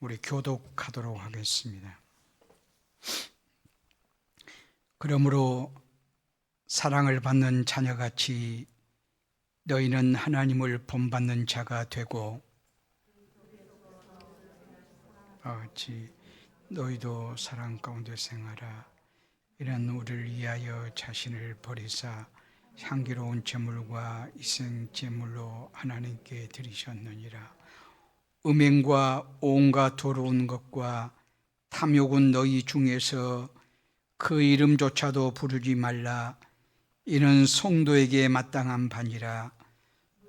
우리 교독하도록 하겠습니다. 그러므로 사랑을 받는 자녀같이 너희는 하나님을 본받는 자가 되고 같이 너희도 사랑 가운데 생활하. 이런 우리를 위하여 자신을 버리사 향기로운 제물과 희생 제물로 하나님께 드리셨느니라. 음행과 온갖 더러운 것과 탐욕은 너희 중에서 그 이름조차도 부르지 말라. 이는 성도에게 마땅한 바니라.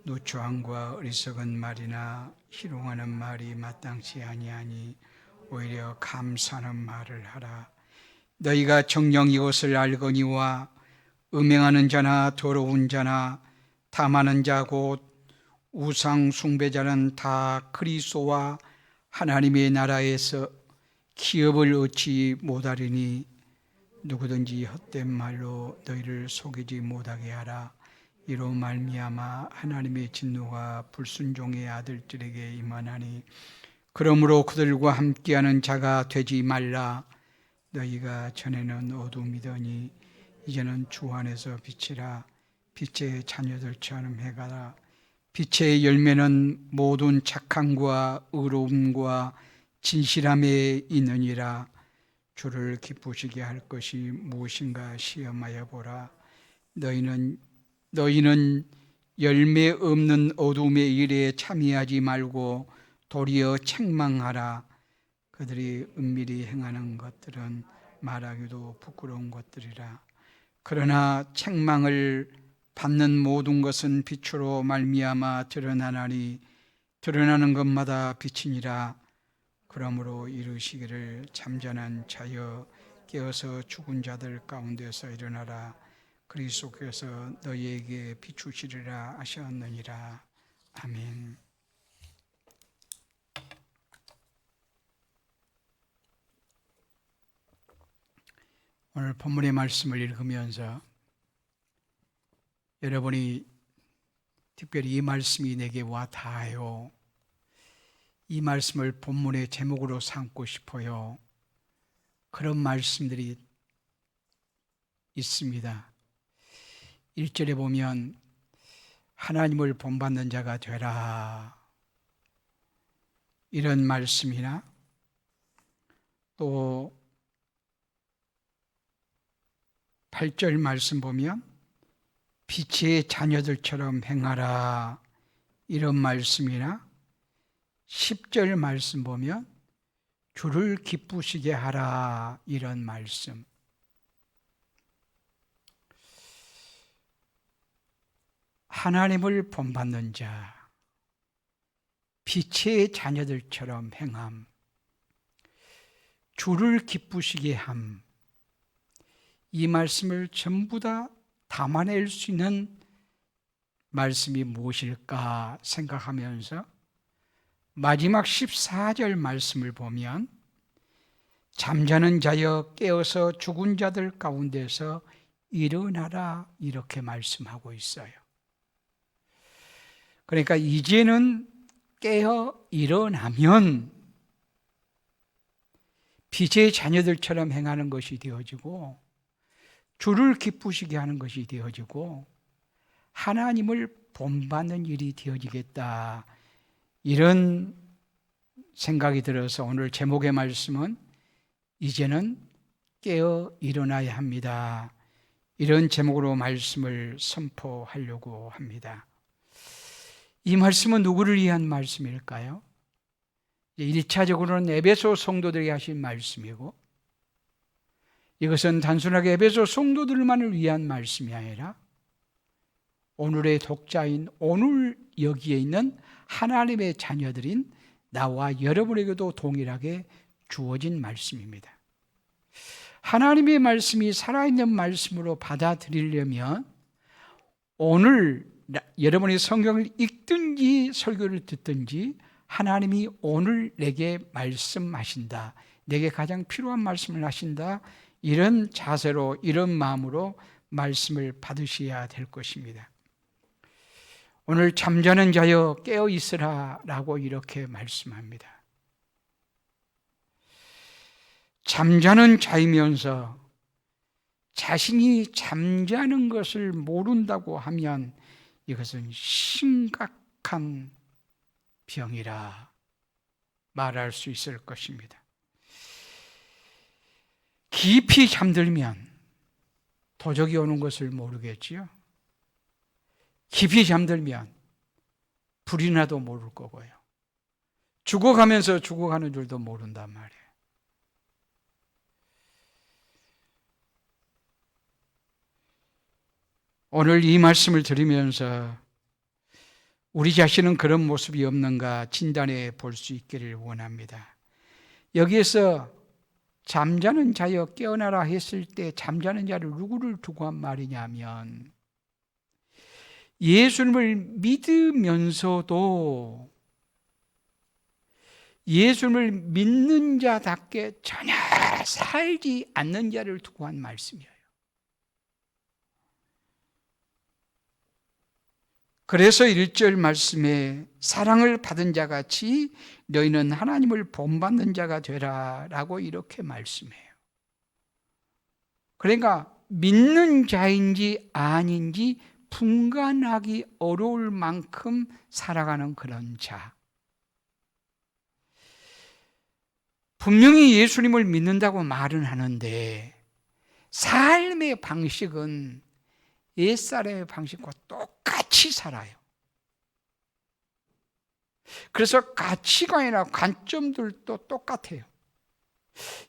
누추함과 어리석은 말이나 희롱하는 말이 마땅치 아니하니 오히려 감사하는 말을 하라. 너희가 정녕 이것을 알거니와 음행하는 자나 더러운 자나 탐하는 자 곧 우상 숭배자는 다 그리스도와 하나님의 나라에서 기업을 얻지 못하리니 누구든지 헛된 말로 너희를 속이지 못하게 하라. 이로 말미암아 하나님의 진노가 불순종의 아들들에게 임하나니 그러므로 그들과 함께하는 자가 되지 말라. 너희가 전에는 어둠이더니 이제는 주 안에서 빛이라. 빛의 자녀들처럼 해가라. 빛의 열매는 모든 착함과 의로움과 진실함에 있느니라. 주를 기쁘시게 할 것이 무엇인가 시험하여 보라. 너희는 열매 없는 어둠의 일에 참여하지 말고 도리어 책망하라. 그들이 은밀히 행하는 것들은 말하기도 부끄러운 것들이라. 그러나 책망을 받는 모든 것은 빛으로 말미암아 드러나나니 드러나는 것마다 빛이니라. 그러므로 이르시기를 잠잠한 자여 깨어서 죽은 자들 가운데서 일어나라. 그리스도께서 너희에게 비추시리라 하셨느니라. 아멘. 오늘 본문의 말씀을 읽으면서 여러분이 특별히 이 말씀이 내게 와 닿아요, 이 말씀을 본문의 제목으로 삼고 싶어요, 그런 말씀들이 있습니다. 1절에 보면 하나님을 본받는 자가 되라, 이런 말씀이나 또 8절 말씀 보면 빛의 자녀들처럼 행하라, 이런 말씀이나 10절 말씀 보면 주를 기쁘시게 하라, 이런 말씀. 하나님을 본받는 자, 빛의 자녀들처럼 행함, 주를 기쁘시게 함, 이 말씀을 전부 다 담아낼 수 있는 말씀이 무엇일까 생각하면서 마지막 14절 말씀을 보면 잠자는 자여 깨어서 죽은 자들 가운데서 일어나라, 이렇게 말씀하고 있어요. 그러니까 이제는 깨어 일어나면 빛의 자녀들처럼 행하는 것이 되어지고 주를 기쁘시게 하는 것이 되어지고 하나님을 본받는 일이 되어지겠다, 이런 생각이 들어서 오늘 제목의 말씀은 이제는 깨어 일어나야 합니다, 이런 제목으로 말씀을 선포하려고 합니다. 이 말씀은 누구를 위한 말씀일까요? 1차적으로는 에베소 성도들에게 하신 말씀이고, 이것은 단순하게 에베소 성도들만을 위한 말씀이 아니라 오늘의 독자인 오늘 여기에 있는 하나님의 자녀들인 나와 여러분에게도 동일하게 주어진 말씀입니다. 하나님의 말씀이 살아있는 말씀으로 받아들이려면 오늘 여러분이 성경을 읽든지 설교를 듣든지 하나님이 오늘 내게 말씀하신다, 내게 가장 필요한 말씀을 하신다, 이런 자세로, 이런 마음으로 말씀을 받으셔야 될 것입니다. 오늘 잠자는 자여 깨어 있으라 라고 이렇게 말씀합니다. 잠자는 자이면서 자신이 잠자는 것을 모른다고 하면 이것은 심각한 병이라 말할 수 있을 것입니다. 깊이 잠들면 도적이 오는 것을 모르겠지요. 깊이 잠들면 불이 나도 모를 거고요. 죽어가면서 죽어가는 줄도 모른단 말이에요. 오늘 이 말씀을 들으면서 우리 자신은 그런 모습이 없는가 진단해 볼 수 있기를 원합니다. 여기에서 잠자는 자여 깨어나라 했을 때 잠자는 자를 누구를 두고 한 말이냐면 예수님을 믿으면서도 예수님을 믿는 자답게 전혀 살지 않는 자를 두고 한 말씀이에요. 그래서 1절 말씀에 사랑을 받은 자같이 너희는 하나님을 본받는 자가 되라 라고 이렇게 말씀해요. 그러니까 믿는 자인지 아닌지 분간하기 어려울 만큼 살아가는 그런 자. 분명히 예수님을 믿는다고 말은 하는데 삶의 방식은 옛사람의 방식과 똑같이 살아요. 그래서 가치관이나 관점들도 똑같아요.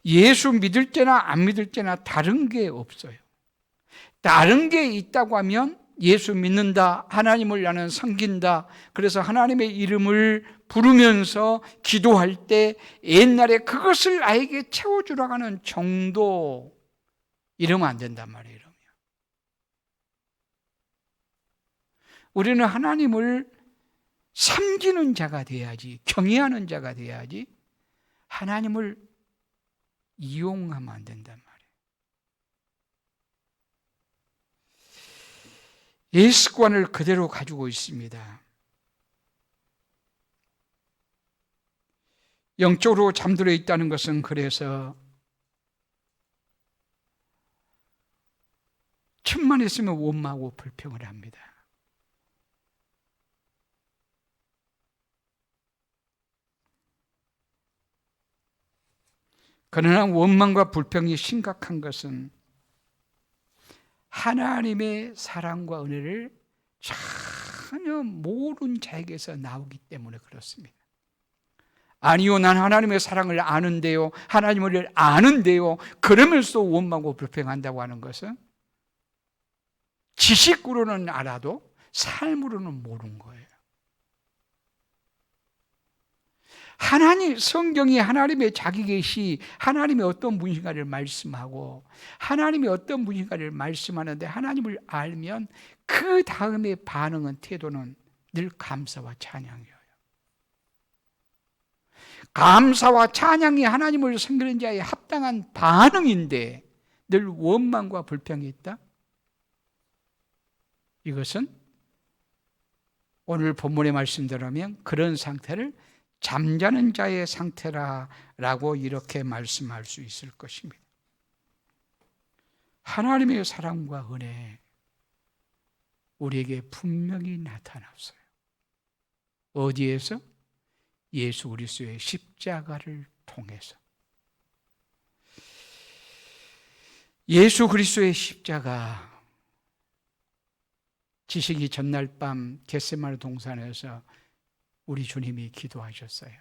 예수 믿을 때나 안 믿을 때나 다른 게 없어요. 다른 게 있다고 하면 예수 믿는다, 하나님을 나는 섬긴다, 그래서 하나님의 이름을 부르면서 기도할 때 옛날에 그것을 나에게 채워주라고 하는 정도, 이러면 안 된단 말이에요. 우리는 하나님을 섬기는 자가 돼야지, 경외하는 자가 돼야지 하나님을 이용하면 안 된단 말이에요. 이 습관을 그대로 가지고 있습니다. 영적으로 잠들어 있다는 것은 그래서 틈만 있으면 원망하고 불평을 합니다. 그러나 원망과 불평이 심각한 것은 하나님의 사랑과 은혜를 전혀 모르는 자에게서 나오기 때문에 그렇습니다. 아니요, 난 하나님의 사랑을 아는데요, 하나님을 아는데요, 그러면서 원망하고 불평한다고 하는 것은 지식으로는 알아도 삶으로는 모르는 거예요. 하나님, 성경이 하나님의 자기 계시, 하나님의 어떤 분인가를 말씀하고 하나님이 어떤 분인가를 말씀하는데 하나님을 알면 그 다음에 반응은, 태도는 늘 감사와 찬양이에요. 감사와 찬양이 하나님을 섬기는 자의 합당한 반응인데 늘 원망과 불평이 있다? 이것은 오늘 본문의 말씀대로면 그런 상태를 잠자는 자의 상태라고 이렇게 말씀할 수 있을 것입니다. 하나님의 사랑과 은혜 우리에게 분명히 나타났어요. 어디에서? 예수 그리스도의 십자가를 통해서. 예수 그리스도의 십자가, 지식이 전날 밤 겟세마네 동산에서 우리 주님이 기도하셨어요.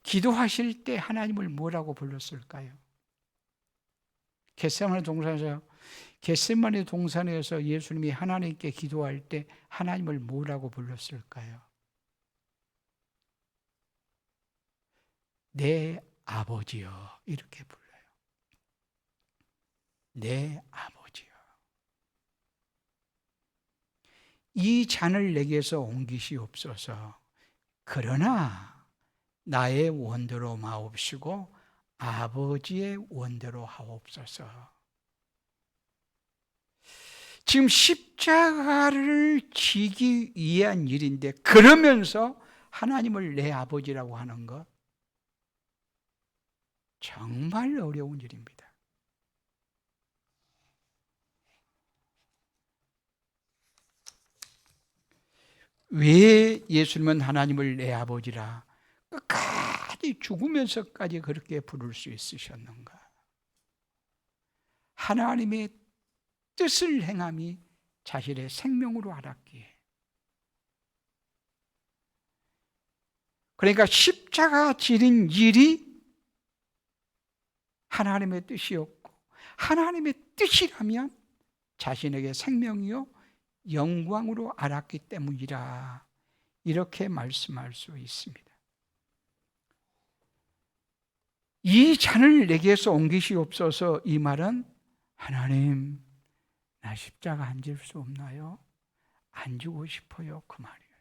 기도하실 때 하나님을 뭐라고 불렀을까요? 겟세마네 동산에서 예수님이 하나님께 기도할 때 하나님을 뭐라고 불렀을까요? 내 아버지여, 이렇게 불러요. 내 아버지여, 이 잔을 내게서 옮기시옵소서. 그러나 나의 원대로 마옵시고 아버지의 원대로 하옵소서. 지금 십자가를 지기 위한 일인데 그러면서 하나님을 내 아버지라고 하는 것, 정말 어려운 일입니다. 왜 예수님은 하나님을 내 아버지라 끝까지 죽으면서까지 그렇게 부를 수 있으셨는가? 하나님의 뜻을 행함이 자신의 생명으로 알았기에. 그러니까 십자가 지는 일이 하나님의 뜻이었고, 하나님의 뜻이라면 자신에게 생명이요 영광으로 알았기 때문이라, 이렇게 말씀할 수 있습니다. 이 잔을 내게서 옮기시옵소서. 이 말은 하나님, 나 십자가 안 질 수 없나요? 안 주고 싶어요, 그 말이에요.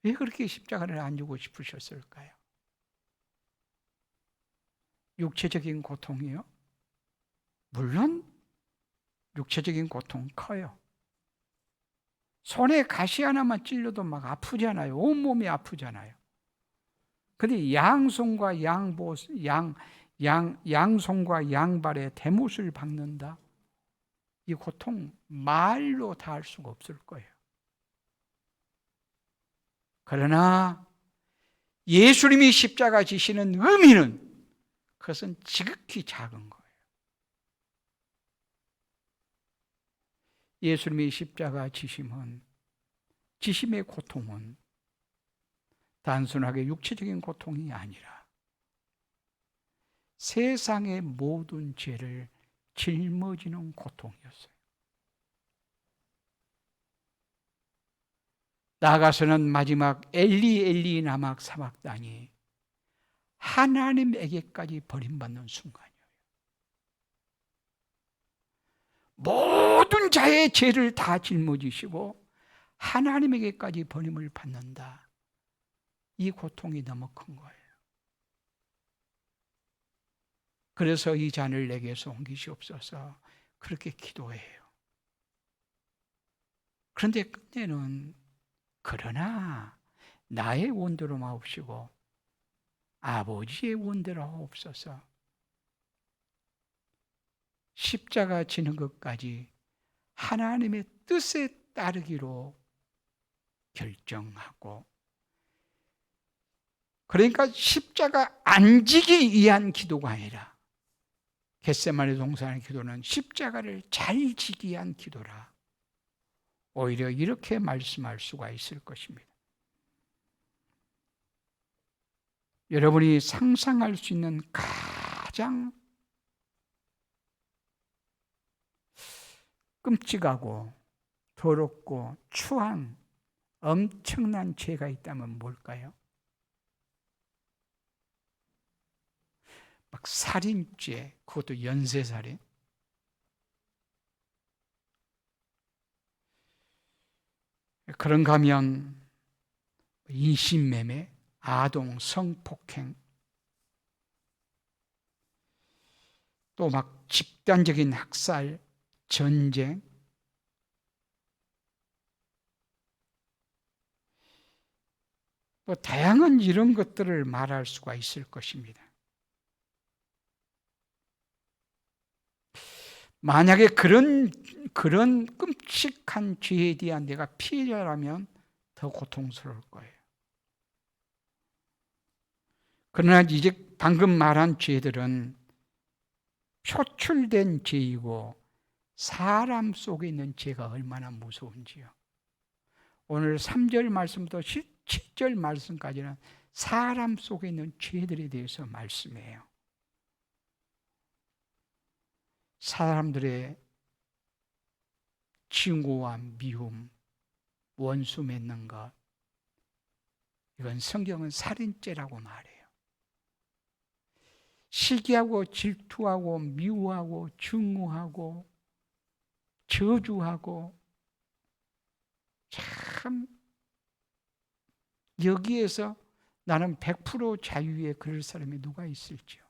왜 그렇게 십자가를 안 주고 싶으셨을까요? 육체적인 고통이요? 물론 육체적인 고통 커요. 손에 가시 하나만 찔려도 막 아프잖아요. 온몸이 아프잖아요. 근데 양손과 양발에 대못을 박는다. 이 고통 말로 다 할 수가 없을 거예요. 그러나 예수님이 십자가 지시는 의미는, 그것은 지극히 작은 거예요. 예수님이 십자가 지심의 고통은 단순하게 육체적인 고통이 아니라 세상의 모든 죄를 짊어지는 고통이었어요. 나아가서는 마지막 엘리 엘리 라마 사박다니, 하나님에게까지 버림받는 순간이에요. 모든 자의 죄를 다 짊어지시고 하나님에게까지 버림을 받는다. 이 고통이 너무 큰 거예요. 그래서 이 잔을 내게서 옮기시옵소서, 그렇게 기도해요. 그런데 끝내는 그러나 나의 원대로 마옵시고 아버지의 원대로 하옵소서. 십자가 지는 것까지 하나님의 뜻에 따르기로 결정하고, 그러니까 십자가 안 지기 위한 기도가 아니라 겟세마네 동산의 기도는 십자가를 잘 지기 위한 기도라. 오히려 이렇게 말씀할 수가 있을 것입니다. 여러분이 상상할 수 있는 가장 끔찍하고 더럽고 추한 엄청난 죄가 있다면 뭘까요? 막 살인죄, 그것도 연쇄살인. 그런가 하면 인신매매, 아동 성폭행, 또 막 집단적인 학살, 전쟁, 뭐 다양한 이런 것들을 말할 수가 있을 것입니다. 만약에 그런 끔찍한 죄에 대한 내가 피해자라면 더 고통스러울 거예요. 그러나 이제 방금 말한 죄들은 표출된 죄이고 사람 속에 있는 죄가 얼마나 무서운지요. 오늘 3절 말씀부터 7절 말씀까지는 사람 속에 있는 죄들에 대해서 말씀해요. 사람들의 증오와 미움, 원수 맺는 것, 이건 성경은 살인죄라고 말해요. 시기하고 질투하고 미워하고 증오하고 저주하고, 참 여기에서 나는 100% 자유에 그럴 사람이 누가 있을지요.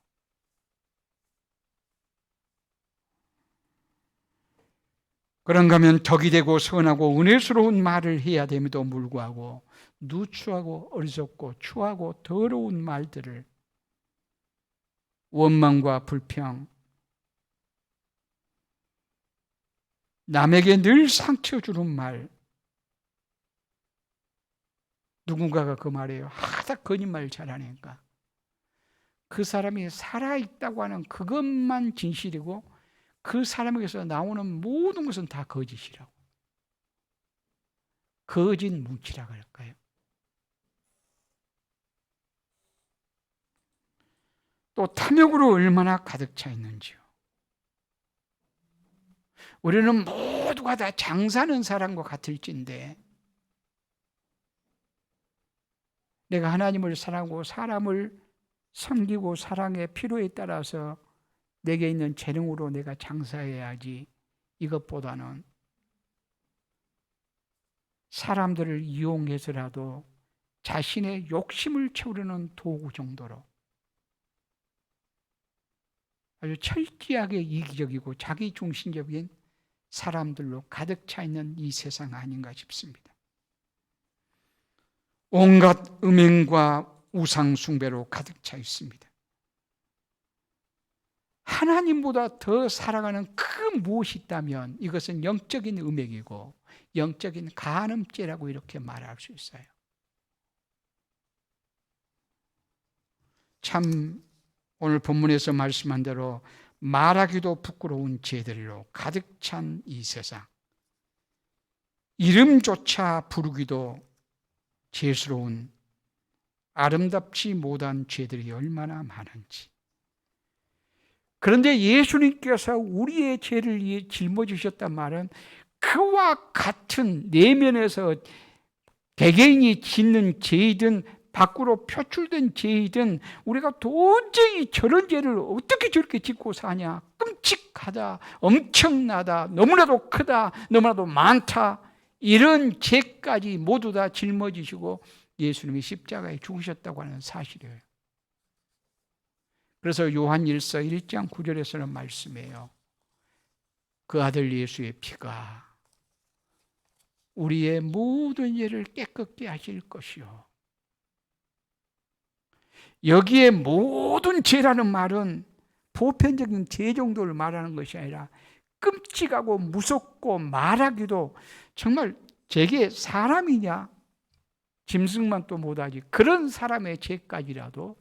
그런가 하면 덕이 되고 선하고 은혜스러운 말을 해야 됨에도 불구하고 누추하고 어리석고 추하고 더러운 말들을, 원망과 불평, 남에게 늘 상처 주는 말, 누군가가 그 말이에요. 하다 거짓말 잘하니까 그 사람이 살아있다고 하는 그것만 진실이고 그 사람에게서 나오는 모든 것은 다 거짓이라고. 거짓 뭉치라 그럴까요? 또 탐욕으로 얼마나 가득 차 있는지요. 우리는 모두가 다 장사하는 사람과 같을진데 내가 하나님을 사랑하고 사람을 섬기고 사랑의 필요에 따라서 내게 있는 재능으로 내가 장사해야지, 이것보다는 사람들을 이용해서라도 자신의 욕심을 채우려는 도구 정도로 아주 철저하게 이기적이고 자기중심적인 사람들로 가득 차 있는 이 세상 아닌가 싶습니다. 온갖 음행과 우상 숭배로 가득 차 있습니다. 하나님보다 더 살아가는 그 무엇이 있다면 이것은 영적인 음행이고 영적인 간음죄라고 이렇게 말할 수 있어요. 참 오늘 본문에서 말씀한 대로 말하기도 부끄러운 죄들로 가득 찬 이 세상, 이름조차 부르기도 죄스러운 아름답지 못한 죄들이 얼마나 많은지. 그런데 예수님께서 우리의 죄를 짊어지셨단 말은 그와 같은 내면에서 개개인이 짓는 죄이든 밖으로 표출된 죄이든 우리가 도저히 저런 죄를 어떻게 저렇게 짓고 사냐, 끔찍하다, 엄청나다, 너무나도 크다, 너무나도 많다, 이런 죄까지 모두 다 짊어지시고 예수님이 십자가에 죽으셨다고 하는 사실이에요. 그래서 요한 1서 1장 9절에서는 말씀해요. 그 아들 예수의 피가 우리의 모든 죄를 깨끗게 하실 것이요. 여기에 모든 죄라는 말은 보편적인 죄 정도를 말하는 것이 아니라 끔찍하고 무섭고 말하기도 정말 제게 사람이냐 짐승만 또 못하지 그런 사람의 죄까지라도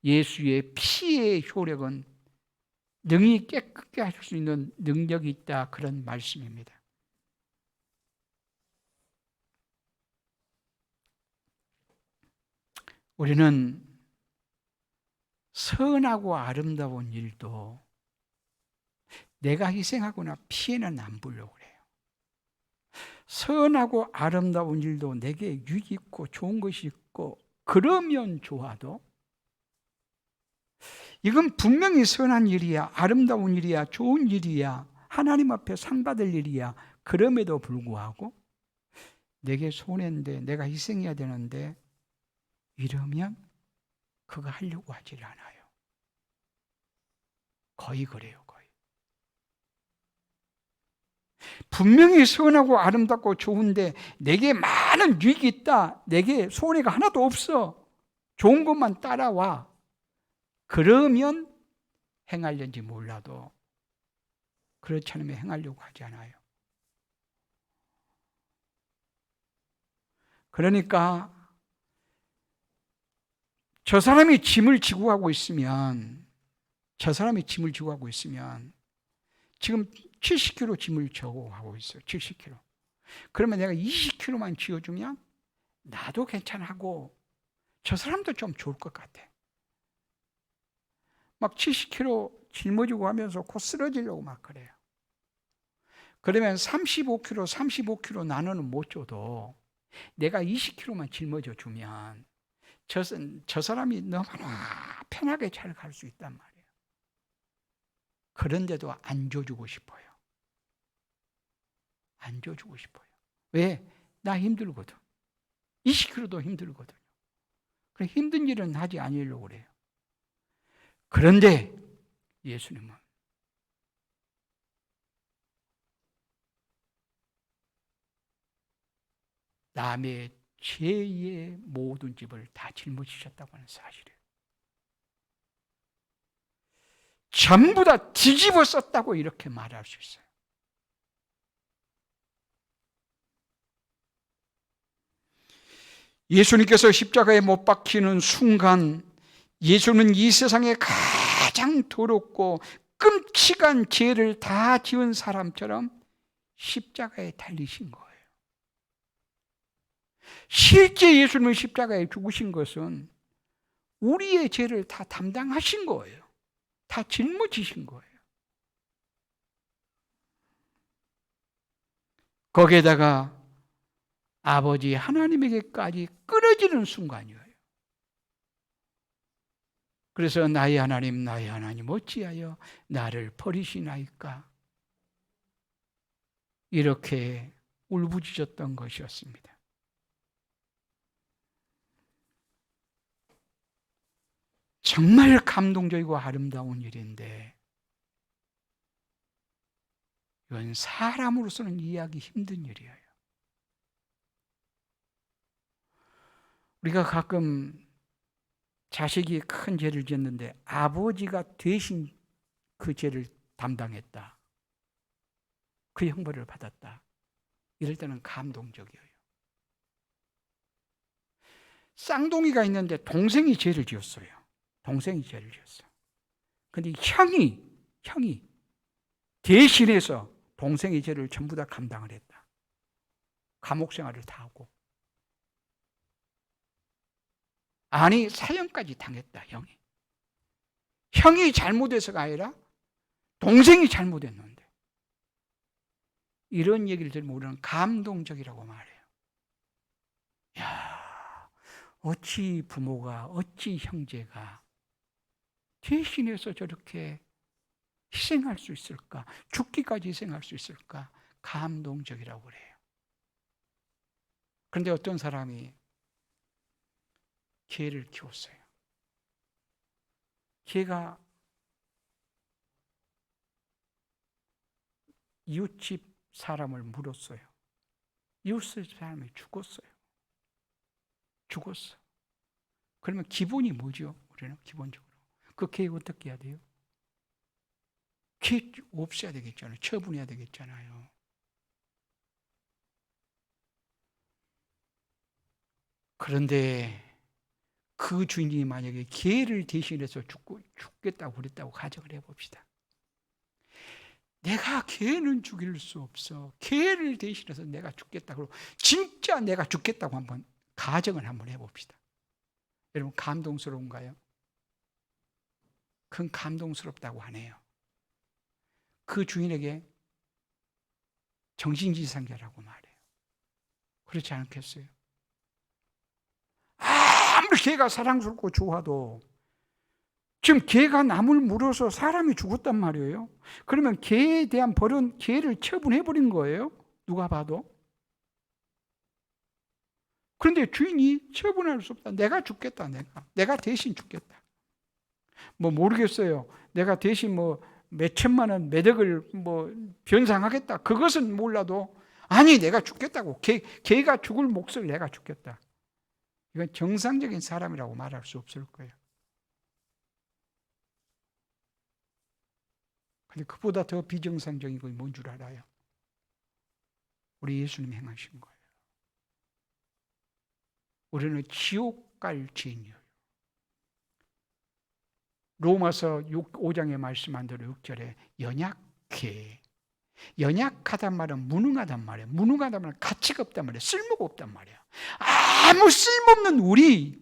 예수의 피의 효력은 능히 깨끗게 하실 수 있는 능력이 있다, 그런 말씀입니다. 우리는 선하고 아름다운 일도 내가 희생하거나 피해는 안 보려고 그래요. 선하고 아름다운 일도 내게 유익 있고 좋은 것이 있고 그러면 좋아도 이건 분명히 선한 일이야, 아름다운 일이야, 좋은 일이야, 하나님 앞에 상 받을 일이야. 그럼에도 불구하고 내게 손해인데 내가 희생해야 되는데 이러면 그거 하려고 하질 않아요. 거의 그래요. 거의. 분명히 선하고 아름답고 좋은데 내게 많은 유익이 있다, 내게 손해가 하나도 없어, 좋은 것만 따라와. 그러면 행하려는지 몰라도 그렇지 않으면 행하려고 하지 않아요. 그러니까 저 사람이 짐을 지고 가고 있으면 지금 70kg 짐을 지고 가고 있어요. 70kg. 그러면 내가 20kg만 지어주면 나도 괜찮고 저 사람도 좀 좋을 것 같아. 막 70kg 짊어지고 하면서 곧 쓰러지려고 막 그래요. 그러면 35kg 나눠는 못 줘도 내가 20kg만 짊어져 주면 저 사람이 너무나 편하게 잘 갈 수 있단 말이에요. 그런데도 안 줘주고 싶어요. 안 줘주고 싶어요. 왜? 나 힘들거든. 20kg도 힘들거든요. 그래, 힘든 일은 하지 않으려고 그래요. 그런데 예수님은 남의 죄의 모든 집을 다 짊어지셨다고 하는 사실이에요. 전부 다 뒤집어 썼다고 이렇게 말할 수 있어요. 예수님께서 십자가에 못 박히는 순간 예수는 이 세상에 가장 더럽고 끔찍한 죄를 다 지은 사람처럼 십자가에 달리신 거예요. 실제 예수님은 십자가에 죽으신 것은 우리의 죄를 다 담당하신 거예요. 다 짊어지신 거예요. 거기에다가 아버지 하나님에게까지 끊어지는 순간이에요. 그래서 나의 하나님 어찌하여 나를 버리시나이까? 이렇게 울부짖었던 것이었습니다. 정말 감동적이고 아름다운 일인데 이건 사람으로서는 이해하기 힘든 일이에요. 우리가 가끔 자식이 큰 죄를 지었는데 아버지가 대신 그 죄를 담당했다. 그 형벌을 받았다. 이럴 때는 감동적이에요. 쌍둥이가 있는데 동생이 죄를 지었어요. 동생이 죄를 지었어요. 근데 형이 대신해서 동생의 죄를 전부 다 감당을 했다. 감옥 생활을 다 하고. 아니, 사형까지 당했다, 형이. 형이 잘못해서가 아니라 동생이 잘못했는데. 이런 얘기를 들으면 우리는 감동적이라고 말해요. 야, 어찌 부모가, 어찌 형제가 대신해서 저렇게 희생할 수 있을까? 죽기까지 희생할 수 있을까? 감동적이라고 그래요. 그런데 어떤 사람이 개를 키웠어요. 개가 이웃집 사람을 물었어요. 이웃집 사람이 죽었어요. 그러면 기본이 뭐죠? 우리는 기본적으로 그 개 어떻게 해야 돼요? 개 없애야 되겠잖아요. 처분해야 되겠잖아요. 그런데 그 주인이 만약에 개를 대신해서 죽겠다고 그랬다고 가정을 해봅시다. 내가 개는 죽일 수 없어. 개를 대신해서 내가 죽겠다고, 진짜 내가 죽겠다고 한번 가정을 한번 해봅시다. 여러분, 감동스러운가요? 그건 감동스럽다고 하네요. 그 주인에게 정신지상자라고 말해요. 그렇지 않겠어요? 아무리 개가 사랑스럽고 좋아도 지금 개가 남을 물어서 사람이 죽었단 말이에요. 그러면 개에 대한 벌은 개를 처분해버린 거예요. 누가 봐도. 그런데 주인이 처분할 수 없다. 내가 죽겠다. 내가 대신 죽겠다. 뭐 모르겠어요. 내가 대신 뭐 몇천만 원, 몇 억을 뭐 변상하겠다. 그것은 몰라도 아니 내가 죽겠다고. 개가 죽을 몫을 내가 죽겠다. 이건 정상적인 사람이라고 말할 수 없을 거예요. 근데 그보다 더 비정상적인 건 뭔 줄 알아요? 우리 예수님이 행하신 거예요. 우리는 지옥 갈 죄인이에요. 로마서 5장에 말씀한 대로 6절에 연약해. 연약하단 말은 무능하단 말이에요. 무능하단 말은 가치가 없단 말이에요. 쓸모가 없단 말이에요. 아무 쓸모없는 우리.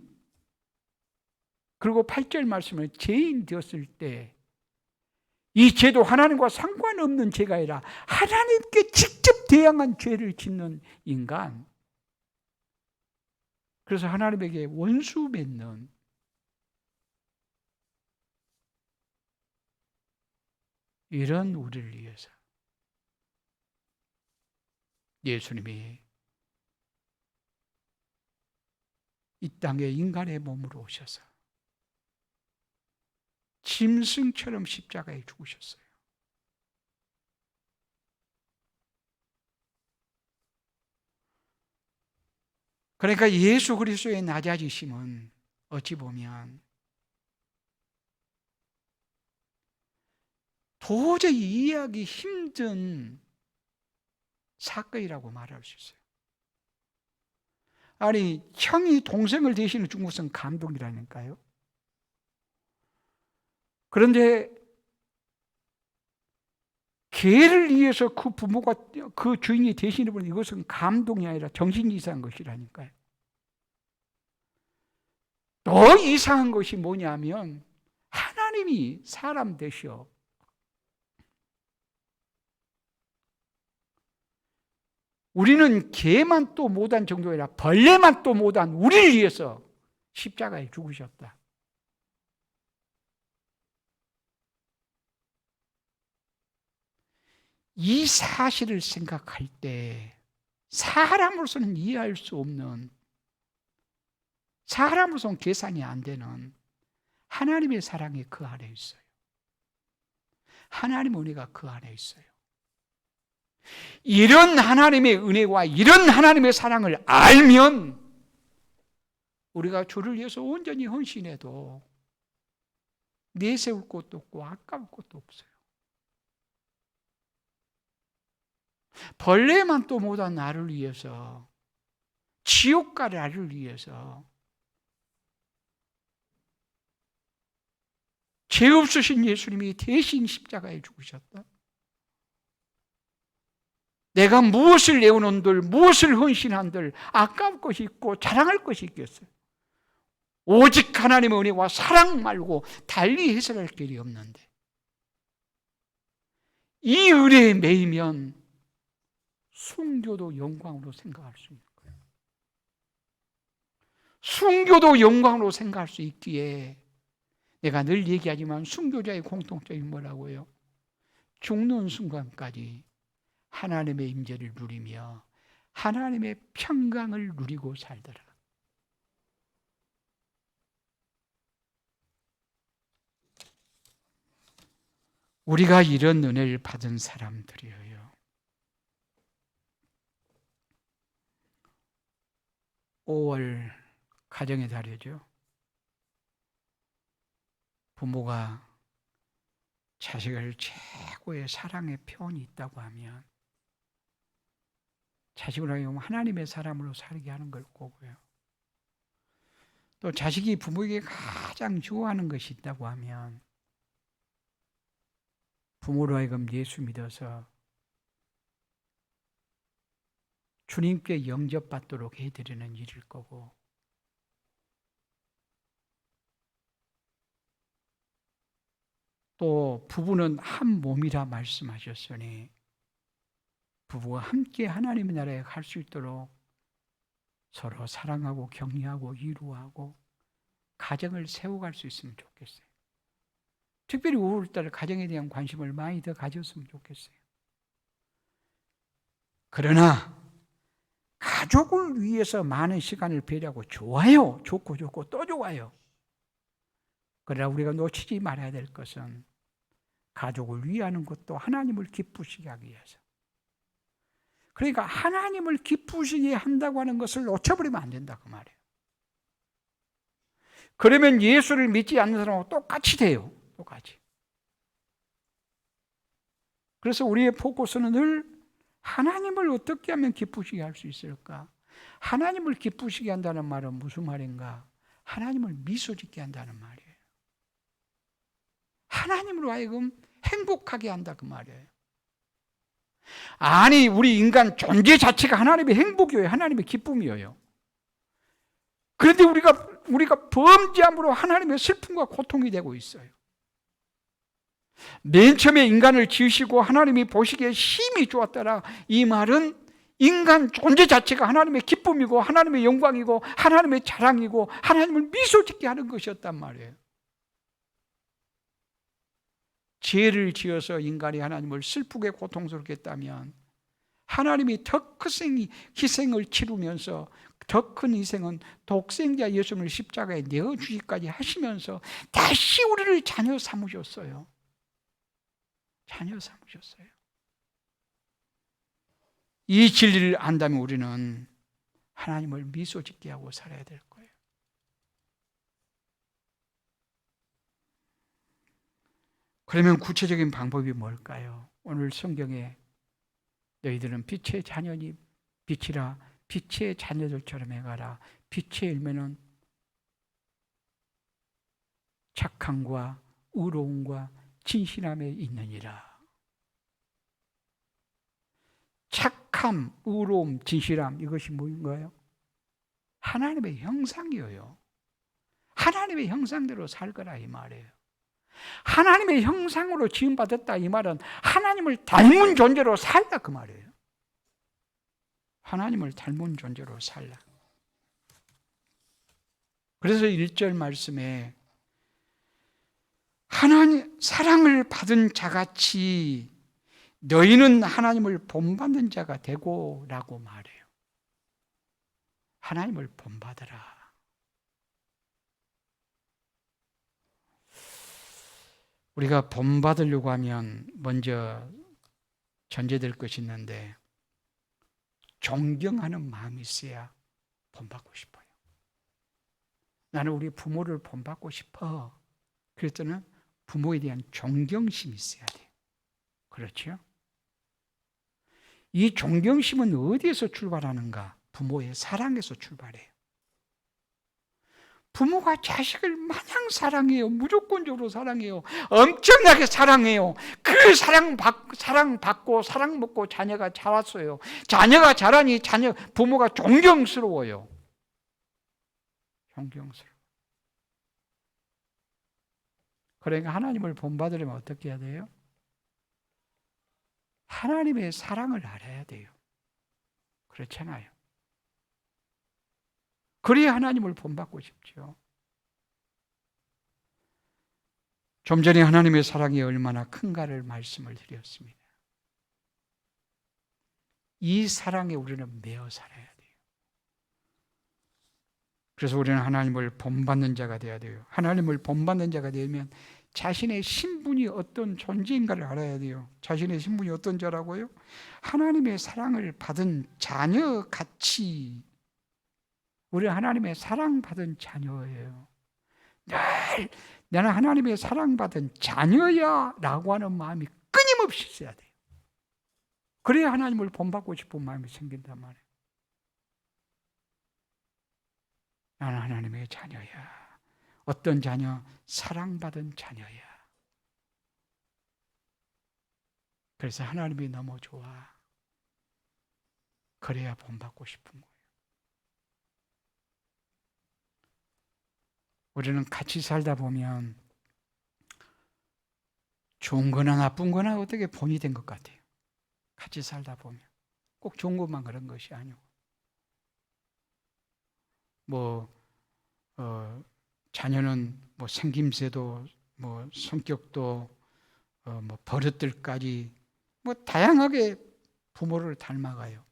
그리고 8절 말씀을 죄인 되었을 때 이 죄도 하나님과 상관없는 죄가 아니라 하나님께 직접 대항한 죄를 짓는 인간. 그래서 하나님에게 원수 맺는 이런 우리를 위해서 예수님이 이 땅에 인간의 몸으로 오셔서 짐승처럼 십자가에 죽으셨어요. 그러니까 예수 그리스도의 낮아지심은 어찌 보면 도저히 이해하기 힘든 사건이라고 말할 수 있어요. 아니, 형이 동생을 대신해 준 것은 감동이라니까요. 그런데 개를 위해서 그 부모가, 그 주인이 대신해 버린 이것은 감동이 아니라 정신 이상한 것이라니까요. 더 이상한 것이 뭐냐면 하나님이 사람 되셔 우리는 개만 또 못한 정도가 아니라 벌레만 또 못한 우리를 위해서 십자가에 죽으셨다. 이 사실을 생각할 때 사람으로서는 이해할 수 없는, 사람으로서는 계산이 안 되는 하나님의 사랑이 그 안에 있어요. 하나님의 은혜가 그 안에 있어요. 이런 하나님의 은혜와 이런 하나님의 사랑을 알면 우리가 주를 위해서 온전히 헌신해도 내세울 것도 없고 아까울 것도 없어요. 벌레만 또 못한 나를 위해서, 지옥 갈 나를 위해서 죄 없으신 예수님이 대신 십자가에 죽으셨다. 내가 무엇을 내어놓은들, 무엇을 헌신한들 아까울 것이 있고 자랑할 것이 있겠어요. 오직 하나님의 은혜와 사랑 말고 달리 해석할 길이 없는데, 이 은혜에 매이면 순교도 영광으로 생각할 수 있는 거예요. 순교도 영광으로 생각할 수 있기에 내가 늘 얘기하지만 순교자의 공통점이 뭐라고요? 죽는 순간까지 하나님의 임재를 누리며 하나님의 평강을 누리고 살더라. 우리가 이런 은혜를 받은 사람들이에요. 5월 가정의 달이죠. 부모가 자식을 최고의 사랑의 표현이 있다고 하면 자식을 하여금 하나님의 사람으로 살게 하는 걸 거고요. 또 자식이 부모에게 가장 좋아하는 것이 있다고 하면 부모로 하여금 예수 믿어서 주님께 영접받도록 해드리는 일일 거고, 또 부부는 한 몸이라 말씀하셨으니 부부가 함께 하나님의 나라에 갈 수 있도록 서로 사랑하고 격려하고 이루하고 가정을 세워갈 수 있으면 좋겠어요. 특별히 5월달 가정에 대한 관심을 많이 더 가졌으면 좋겠어요. 그러나 가족을 위해서 많은 시간을 배려하고 좋아요. 좋고 또 좋아요. 그러나 우리가 놓치지 말아야 될 것은 가족을 위하는 것도 하나님을 기쁘시게 하기 위해서. 그러니까 하나님을 기쁘시게 한다고 하는 것을 놓쳐버리면 안 된다 그 말이에요. 그러면 예수를 믿지 않는 사람하고 똑같이 돼요. 똑같이. 그래서 우리의 포커스는 늘 하나님을 어떻게 하면 기쁘시게 할 수 있을까? 하나님을 기쁘시게 한다는 말은 무슨 말인가? 하나님을 미소 짓게 한다는 말이에요. 하나님으로 하여금 행복하게 한다 그 말이에요. 아니, 우리 인간 존재 자체가 하나님의 행복이에요. 하나님의 기쁨이에요. 그런데 우리가 범죄함으로 하나님의 슬픔과 고통이 되고 있어요. 맨 처음에 인간을 지으시고 하나님이 보시기에 힘이 좋았더라. 이 말은 인간 존재 자체가 하나님의 기쁨이고 하나님의 영광이고 하나님의 자랑이고 하나님을 미소 짓게 하는 것이었단 말이에요. 죄를 지어서 인간이 하나님을 슬프게 고통스럽게 했다면 하나님이 더 큰 희생을 치르면서 더 큰 희생은 독생자 예수님을 십자가에 내어주기까지 하시면서 다시 우리를 자녀 삼으셨어요. 자녀 삼으셨어요. 이 진리를 안다면 우리는 하나님을 미소 짓게 하고 살아야 될 거예요. 그러면 구체적인 방법이 뭘까요? 오늘 성경에 너희들은 빛의 자녀니 빛이라 빛의 자녀들처럼 해가라. 빛의 열매는 착함과 의로움과 진실함에 있느니라. 착함, 의로움, 진실함 이것이 뭐인가요? 하나님의 형상이에요. 하나님의 형상대로 살 거라 이 말이에요. 하나님의 형상으로 지음받았다 이 말은 하나님을 닮은 존재로 살라 그 말이에요. 하나님을 닮은 존재로 살라. 그래서 1절 말씀에 하나님 사랑을 받은 자같이 너희는 하나님을 본받는 자가 되고 라고 말해요. 하나님을 본받으라. 우리가 본받으려고 하면 먼저 전제될 것이 있는데 존경하는 마음이 있어야 본받고 싶어요. 나는 우리 부모를 본받고 싶어. 그랬더니 부모에 대한 존경심이 있어야 돼요. 그렇죠? 이 존경심은 어디에서 출발하는가? 부모의 사랑에서 출발해요. 부모가 자식을 마냥 사랑해요. 무조건적으로 사랑해요. 엄청나게 사랑해요. 그 사랑받고 사랑 먹고 자녀가 자랐어요. 자녀가 자라니 부모가 존경스러워요. 존경스러워. 그러니까 하나님을 본받으려면 어떻게 해야 돼요? 하나님의 사랑을 알아야 돼요. 그렇잖아요. 그래야 하나님을 본받고 싶죠. 좀 전에 하나님의 사랑이 얼마나 큰가를 말씀을 드렸습니다. 이 사랑에 우리는 매어 살아야 돼요. 그래서 우리는 하나님을 본받는 자가 되어야 돼요. 하나님을 본받는 자가 되면 자신의 신분이 어떤 존재인가를 알아야 돼요. 자신의 신분이 어떤 자라고요? 하나님의 사랑을 받은 자녀같이. 우리는 하나님의 사랑받은 자녀예요. 늘 나는 하나님의 사랑받은 자녀야 라고 하는 마음이 끊임없이 있어야 돼요. 그래야 하나님을 본받고 싶은 마음이 생긴단 말이에요. 나는 하나님의 자녀야. 어떤 자녀? 사랑받은 자녀야. 그래서 하나님이 너무 좋아. 그래야 본받고 싶은 거예요. 우리는 같이 살다 보면 좋은 거나 나쁜 거나 어떻게 본이 된 것 같아요. 같이 살다 보면 꼭 좋은 것만 그런 것이 아니고 자녀는 생김새도 성격도 버릇들까지 다양하게 부모를 닮아가요.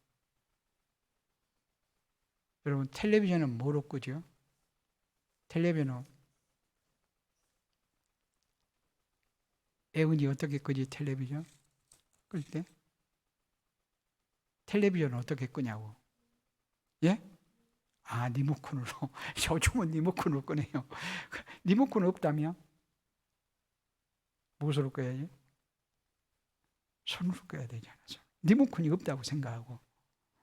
여러분 텔레비전은 뭐로 끄죠? 텔레비전은 애운이 어떻게 끄지? 텔레비전 끌 때? 텔레비전은 어떻게 끄냐고? 예? 리모컨으로. 요즘은 리모컨으로 끄네요. 리모컨 없다면? 무엇으로 꺼야지? 손으로 꺼야 되잖아요. 리모컨이 없다고 생각하고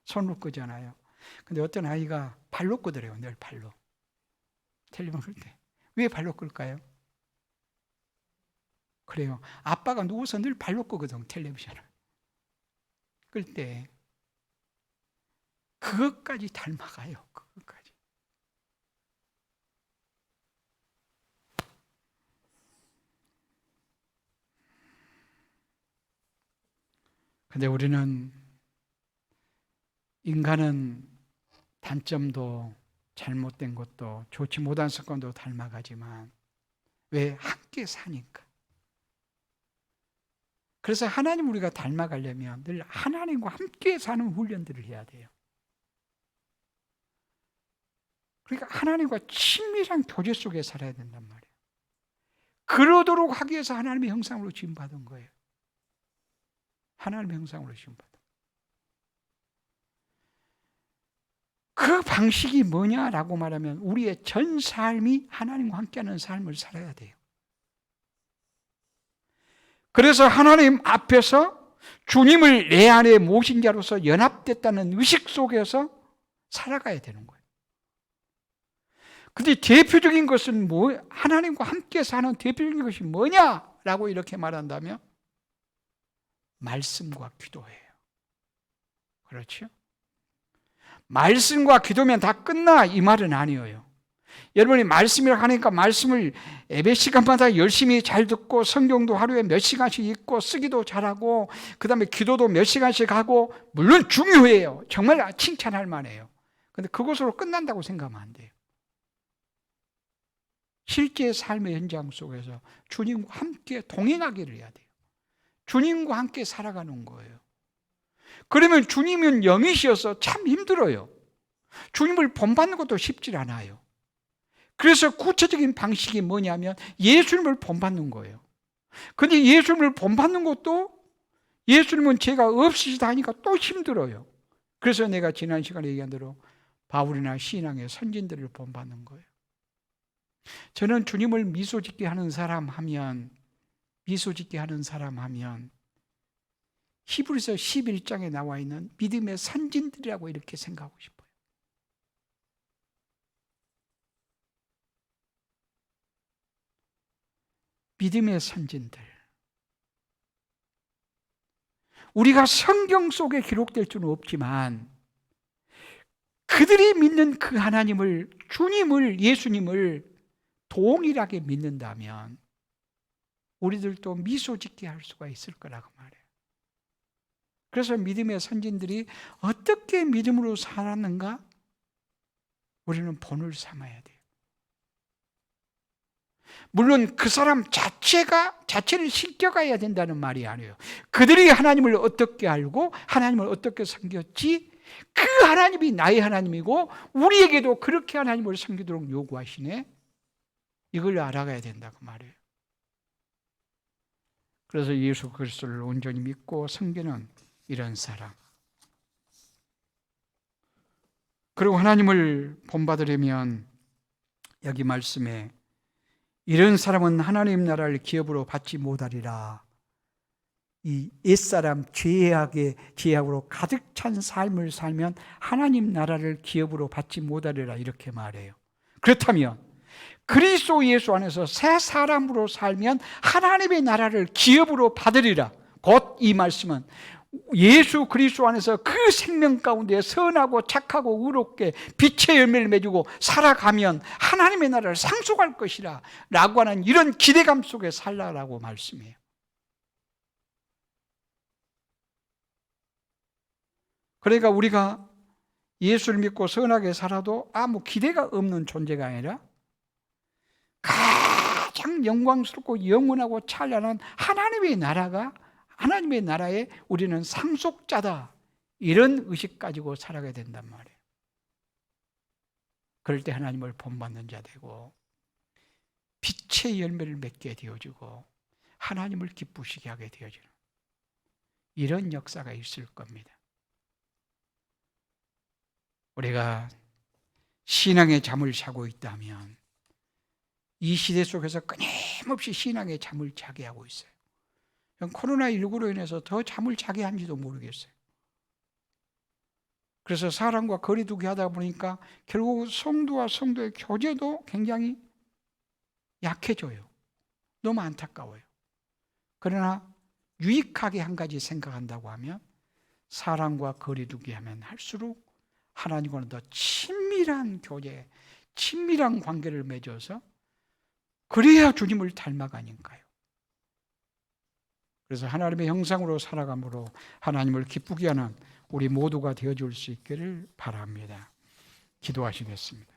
손으로 끄잖아요. 근데 어떤 아이가 발로 끄더래요. 늘 발로. 텔레비전 끌 때. 왜 발로 끌까요? 그래요. 아빠가 누워서 늘 발로 끄거든, 텔레비전을. 끌 때. 그것까지 닮아가요. 그것까지. 근데 우리는 인간은 단점도 잘못된 것도 좋지 못한 습관도 닮아가지만 왜? 함께 사니까. 그래서 하나님 우리가 닮아가려면 늘 하나님과 함께 사는 훈련들을 해야 돼요. 그러니까 하나님과 친밀한 교제 속에 살아야 된단 말이에요. 그러도록 하기 위해서 하나님의 형상으로 지음받은 거예요. 하나님의 형상으로 지음받은. 그 방식이 뭐냐라고 말하면 우리의 전 삶이 하나님과 함께하는 삶을 살아야 돼요. 그래서 하나님 앞에서 주님을 내 안에 모신 자로서 연합됐다는 의식 속에서 살아가야 되는 거예요. 근데 대표적인 것은 하나님과 함께 사는 대표적인 것이 뭐냐라고 이렇게 말한다면 말씀과 기도예요. 그렇죠? 말씀과 기도면 다 끝나 이 말은 아니에요. 여러분이 말씀을 하니까 말씀을 예배 시간마다 열심히 잘 듣고 성경도 하루에 몇 시간씩 읽고 쓰기도 잘하고 그 다음에 기도도 몇 시간씩 하고 물론 중요해요. 정말 칭찬할 만해요. 그런데 그것으로 끝난다고 생각하면 안 돼요. 실제 삶의 현장 속에서 주님과 함께 동행하기를 해야 돼요. 주님과 함께 살아가는 거예요. 그러면 주님은 영이시여서 참 힘들어요. 주님을 본받는 것도 쉽지 않아요. 그래서 구체적인 방식이 뭐냐면 예수님을 본받는 거예요. 근데 예수님을 본받는 것도 예수님은 죄가 없으시다 하니까 또 힘들어요. 그래서 내가 지난 시간에 얘기한 대로 바울이나 신앙의 선진들을 본받는 거예요. 저는 주님을 미소 짓게 하는 사람 하면 히브리서 11장에 나와 있는 믿음의 선진들이라고 이렇게 생각하고 싶어요. 믿음의 선진들. 우리가 성경 속에 기록될 수는 없지만 그들이 믿는 그 하나님을, 주님을, 예수님을 동일하게 믿는다면 우리들도 미소 짓게 할 수가 있을 거라고 말해요. 그래서 믿음의 선진들이 어떻게 믿음으로 살았는가? 우리는 본을 삼아야 돼요. 물론 그 사람 자체를 실겨가야 된다는 말이 아니에요. 그들이 하나님을 어떻게 알고 하나님을 어떻게 섬겼지? 그 하나님이 나의 하나님이고 우리에게도 그렇게 하나님을 섬기도록 요구하시네. 이걸 알아가야 된다고 말해요. 그래서 예수 그리스도를 온전히 믿고 섬기는 이런 사람. 그리고 하나님을 본받으려면 여기 말씀에 이런 사람은 하나님 나라를 기업으로 받지 못하리라. 이 옛사람 죄악으로 가득 찬 삶을 살면 하나님 나라를 기업으로 받지 못하리라 이렇게 말해요. 그렇다면 그리스도 예수 안에서 새 사람으로 살면 하나님의 나라를 기업으로 받으리라. 곧 이 말씀은 예수 그리스도 안에서 그 생명 가운데 선하고 착하고 의롭게 빛의 열매를 맺고 살아가면 하나님의 나라를 상속할 것이라 라고 하는 이런 기대감 속에 살라라고 말씀해요. 그러니까 우리가 예수를 믿고 선하게 살아도 아무 기대가 없는 존재가 아니라 가장 영광스럽고 영원하고 찬란한 하나님의 나라에 우리는 상속자다. 이런 의식 가지고 살아가야 된단 말이에요. 그럴 때 하나님을 본받는 자 되고 빛의 열매를 맺게 되어지고 하나님을 기쁘시게 하게 되어지는 이런 역사가 있을 겁니다. 우리가 신앙의 잠을 자고 있다면 이 시대 속에서 끊임없이 신앙의 잠을 자게 하고 있어요. 코로나19로 인해서 더 잠을 자게 한지도 모르겠어요. 그래서 사람과 거리 두기 하다 보니까 결국 성도와 성도의 교제도 굉장히 약해져요. 너무 안타까워요. 그러나 유익하게 한 가지 생각한다고 하면 사람과 거리 두기 하면 할수록 하나님과는 더 친밀한 교제, 친밀한 관계를 맺어서 그래야 주님을 닮아가니까요. 그래서 하나님의 형상으로 살아감으로 하나님을 기쁘게 하는 우리 모두가 되어줄 수 있기를 바랍니다. 기도하시겠습니다.